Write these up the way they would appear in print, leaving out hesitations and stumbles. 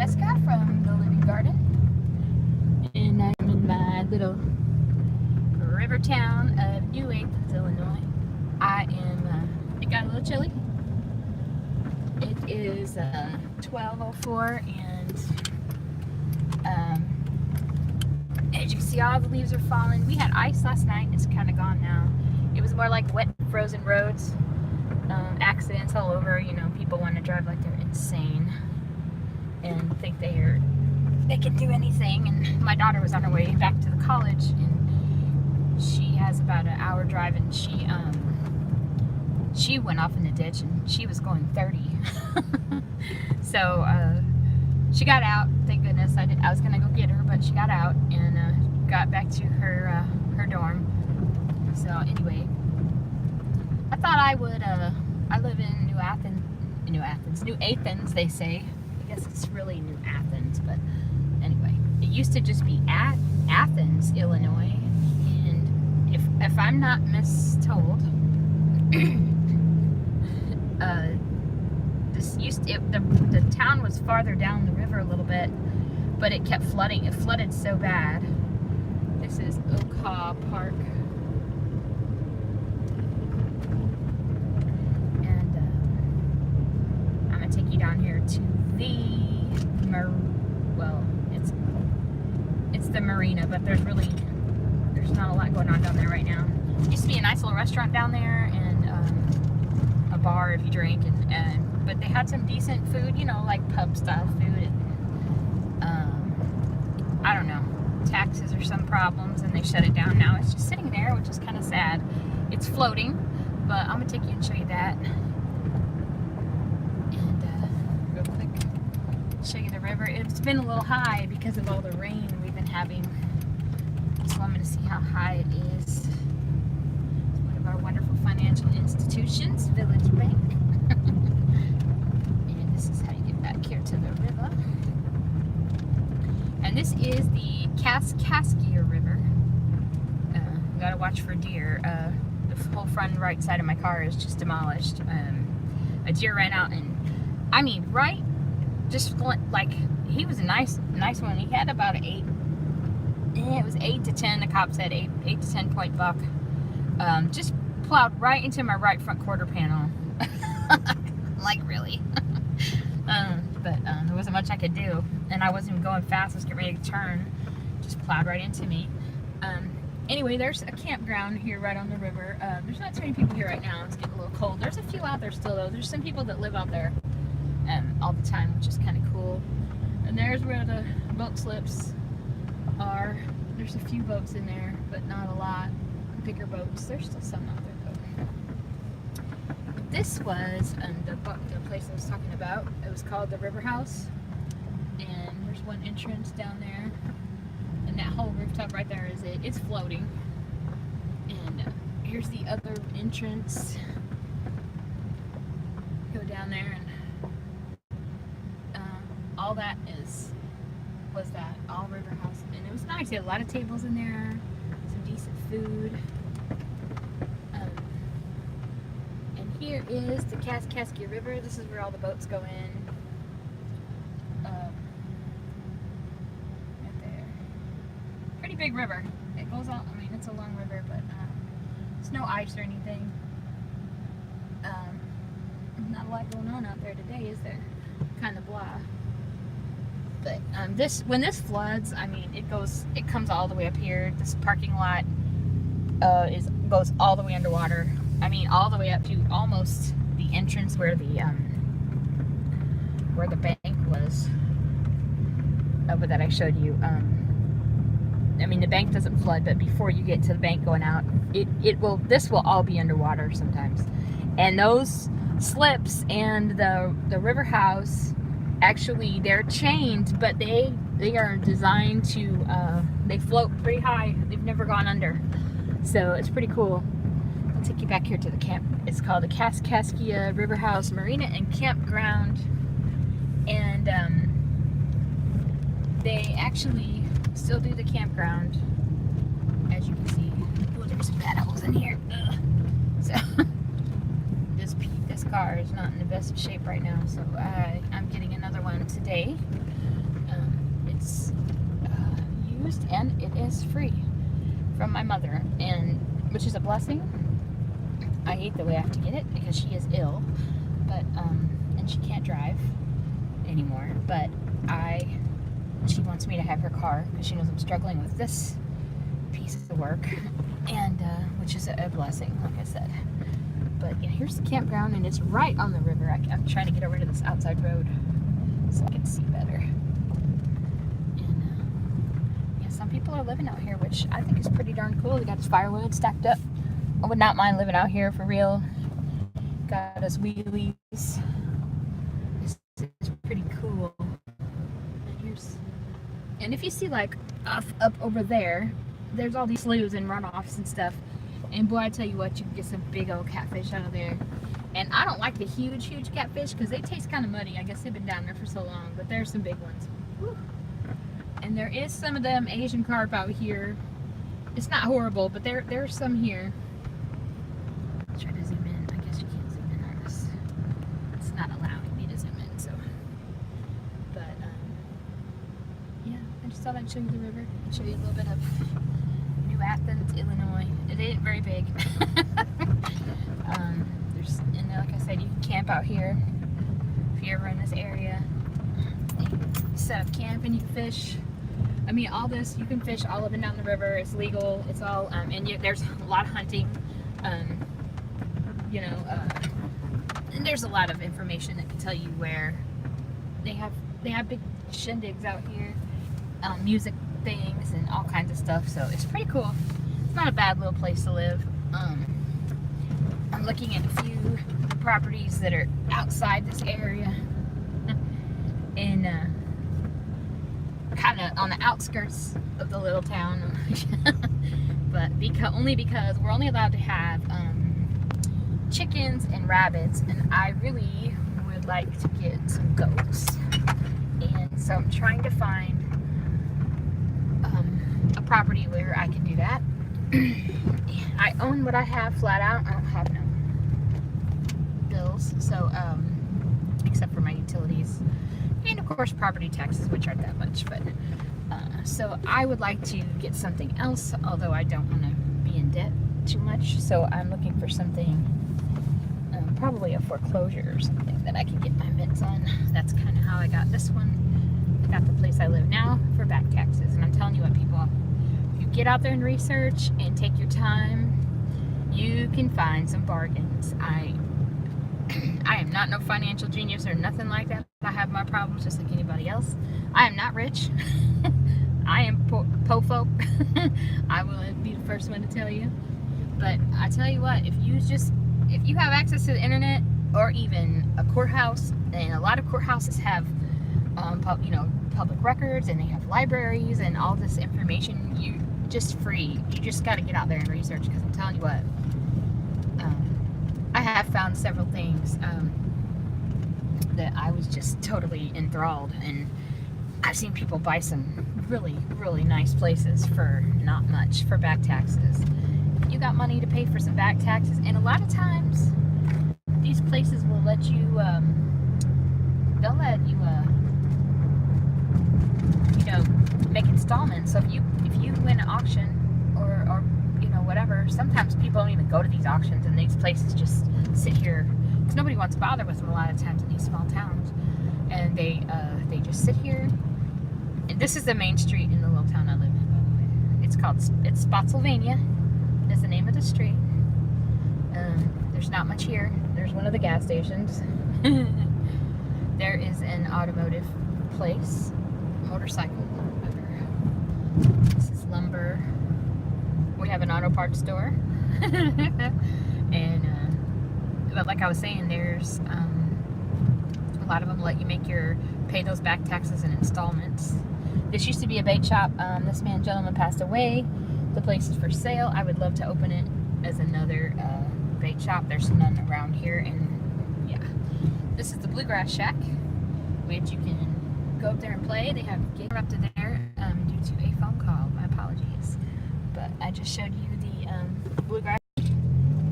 Jessica from the Living Garden, and I'm in my little river town of New Athens, Illinois. It got a little chilly. It is 12:04, and as you can see, all the leaves are falling. We had ice last night, it's kind of gone now. It was more like wet, frozen roads, accidents all over. You know, people want to drive like they're insane and think they can do anything. And my daughter was on her way back to the college, and she has about an hour drive, and she went off in the ditch, and she was going 30. So she got out, thank goodness. I was gonna go get her, but she got out and got back to her dorm. So anyway, I thought I would. I live in New Athens, they say. I guess it's really New Athens, but anyway, it used to just be at Athens, Illinois, and if I'm not mistold, the town was farther down the river a little bit, but it kept flooding. It flooded so bad. This is Okaw Park. And I'm going to take you down here to it's the marina, but there's not a lot going on down there right now. Used to be a nice little restaurant down there, and a bar if you drink, but they had some decent food, you know, like pub style food. I don't know, taxes or some problems, and they shut it down now. It's just sitting there, which is kind of sad. It's floating, but I'm gonna take you and show you that. And real quick, show you the river. It's been a little high because of all the rain we've been having. So I'm gonna see how high it is. It's one of our wonderful financial institutions, Village Bank. And this is how you get back here to the river. And this is the Kaskaskia River. You gotta watch for deer. The whole front right side of my car is just demolished. A deer ran out, and I mean, right, just like, he was a nice one. He had about an 8. It was 8 to 10. The cop said 8 to 10 point buck. Just plowed right into my right front quarter panel. Like, really? But there wasn't much I could do, and I wasn't even going fast. I was getting ready to turn. Just plowed right into me. Anyway, there's a campground here right on the river. There's not too many people here right now. It's getting a little cold. There's a few out there still, though. There's some people that live out there all the time, which is kind of cool. And there's where the boat slips are. There's a few boats in there, but not a lot. Bigger boats. There's still some out there, though. This was the place I was talking about. It was called the River House, and there's one entrance down there, and that whole rooftop right there is it. It's floating. And here's the other entrance. Go down there, and all that was that all River House, and it was nice. They had a lot of tables in there, some decent food. And here is the Kaskaskia River. This is where all the boats go in. Right there. Pretty big river. It goes out. I mean, it's a long river, but there's no ice or anything. Not a lot going on out there today, is there? Kind of blah. But when this floods, I mean, it comes all the way up here. This parking lot goes all the way underwater. I mean, all the way up to almost the entrance where the bank was, over that I showed you. I mean, the bank doesn't flood, but before you get to the bank going out, this will all be underwater sometimes. And those slips and the river house, actually, they're chained, but they are designed to, they float pretty high. They've never gone under. So it's pretty cool. I'll take you back here to the camp. It's called the Kaskaskia River House Marina and Campground. And they actually still do the campground, as you can see. Oh, there's some bad holes in here. Ugh. So this car is not in the best of shape right now, so I'm getting another one today. it's used and it is free from my mother, and which is a blessing. I hate that we have to get it because she is ill, but and she can't drive anymore. But she wants me to have her car because she knows I'm struggling with this piece of work, and which is a blessing, like I said. But yeah, here's the campground, and it's right on the river. I'm trying to get over to this outside road so I can see better. And yeah, some people are living out here, which I think is pretty darn cool. They got his firewood stacked up. I would not mind living out here for real. Got his wheelies. This is pretty cool. And if you see like up over there, there's all these sloughs and runoffs and stuff. And boy, I tell you what, you can get some big old catfish out of there. And I don't like the huge catfish because they taste kind of muddy. I guess they've been down there for so long, but there's some big ones. Woo. And there is some of them Asian carp out here. It's not horrible, but there's some here. Let's try to zoom in. I guess you can't zoom in on this. It's not allowing me to zoom in, so. But yeah, I just thought I'd show you the river. I'd show you a little bit of New Athens, Illinois. It ain't very big. And like I said, you can camp out here if you're ever in this area. You can set up camp and you can fish. I mean, all this, you can fish all up and down the river. It's legal. It's all, and there's a lot of hunting. You know, and there's a lot of information that can tell you where they have big shindigs out here, music things and all kinds of stuff. So it's pretty cool. It's not a bad little place to live. I'm looking at a few properties that are outside this area and kind of on the outskirts of the little town. But only because we're only allowed to have chickens and rabbits, and I really would like to get some goats. And so I'm trying to find a property where I can do that. I own what I have flat out. I don't have no bills, so except for my utilities and of course property taxes, which aren't that much. But so I would like to get something else, although I don't want to be in debt too much. So I'm looking for something, probably a foreclosure or something that I can get my mitts on. That's kind of how I got this one. I got the place I live now for back taxes, and I'm telling you what, people, if you get out there and research and take your time, you can find some bargains. I am not no financial genius or nothing like that. I have my problems just like anybody else. I am not rich. I am po-folk. I will be the first one to tell you. But I tell you what, if you have access to the internet or even a courthouse, and a lot of courthouses have public records, and they have libraries and all this information, you just free. You just got to get out there and research, because I'm telling you what, I have found several things that I was just totally enthralled, and I've seen people buy some really, really nice places for not much for back taxes. If you got money to pay for some back taxes, and a lot of times these places will let you, they'll let you, make installments. So if you win an auction or whatever, sometimes people don't even go to these auctions, and these places just sit here because nobody wants to bother with them a lot of times in these small towns, and they just sit here. And this is the main street in the little town I live in, by the way. It's Spotsylvania is the name of the street. There's not much here. There's one of the gas stations. There is an automotive place, motorcycle. This is lumber. We have an auto parts store. And but like I was saying, there's a lot of them let you pay those back taxes in installments. This used to be a bait shop. This gentleman passed away. The place is for sale. I would love to open it as another bait shop. There's none around here, and yeah, this is the Bluegrass Shack, which you can go up there and play. They have interrupted there due to a phone call. My apologies, but I just showed you the Bluegrass.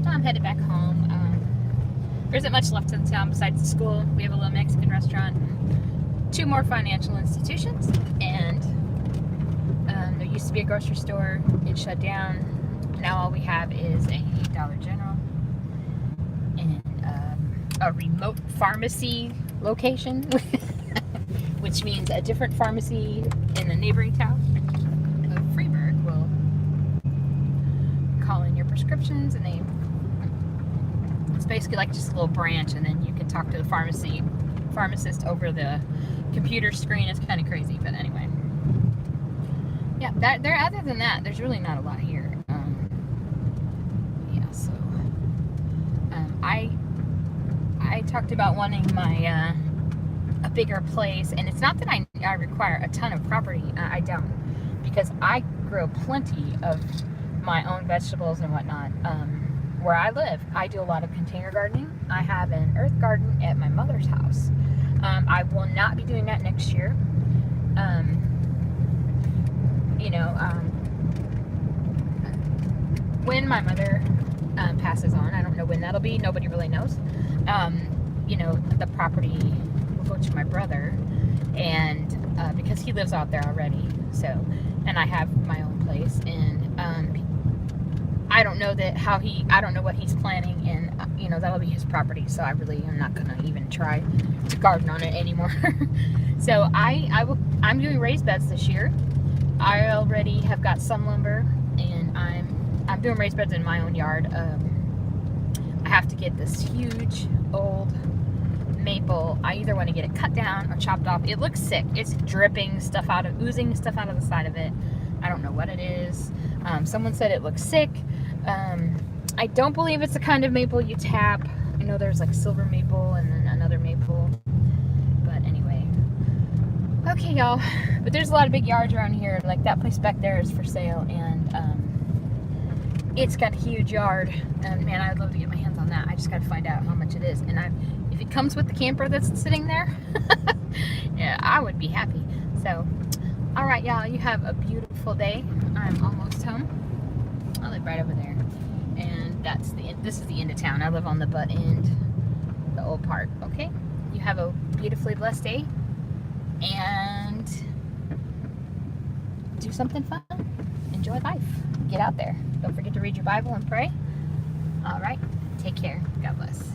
I'm headed back home. There isn't much left to the town besides the school. We have a little Mexican restaurant, 2 more financial institutions, and there used to be a grocery store. It shut down. Now all we have is a Dollar General and a remote pharmacy location, which means a different pharmacy in the neighboring town of Freeburg will call in your prescriptions, and it's basically like just a little branch, and then you can talk to the pharmacist over the computer screen. It's kind of crazy, but anyway. Yeah, other than that, there's really not a lot here. So I talked about wanting my a bigger place, and it's not that I require a ton of property. I don't, because I grow plenty of my own vegetables and whatnot. Where I live, I do a lot of container gardening. I have an earth garden at my mother's house. I will not be doing that next year. When my mother passes on, I don't know when that'll be. Nobody really knows. The property will go to my brother, and because he lives out there already. So, and I have my own place, and I don't know I don't know what he's planning, and that'll be his property. So I really am not gonna even try to garden on it anymore. So I'm doing raised beds this year. I already have got some lumber, and I'm doing raised beds in my own yard. I have to get this huge old maple. I either want to get it cut down or chopped off. It looks sick. It's dripping stuff oozing stuff out of the side of it. I don't know what it is. Someone said it looks sick. I don't believe it's the kind of maple you tap. I know there's like silver maple and then another maple. But anyway. Okay, y'all. But there's a lot of big yards around here. Like that place back there is for sale, and it's got a huge yard. And man, I'd love to get my hands on that. I just got to find out how much it is. And if it comes with the camper that's sitting there, yeah, I would be happy. So, all right, y'all. You have a beautiful day. I'm almost home. I live right over there, and this is the end of town. I live on the butt end, the old part. Okay. You have a beautifully blessed day, and do something fun. Enjoy life. Get out there. Don't forget to read your Bible and pray. All right. Take care. God bless.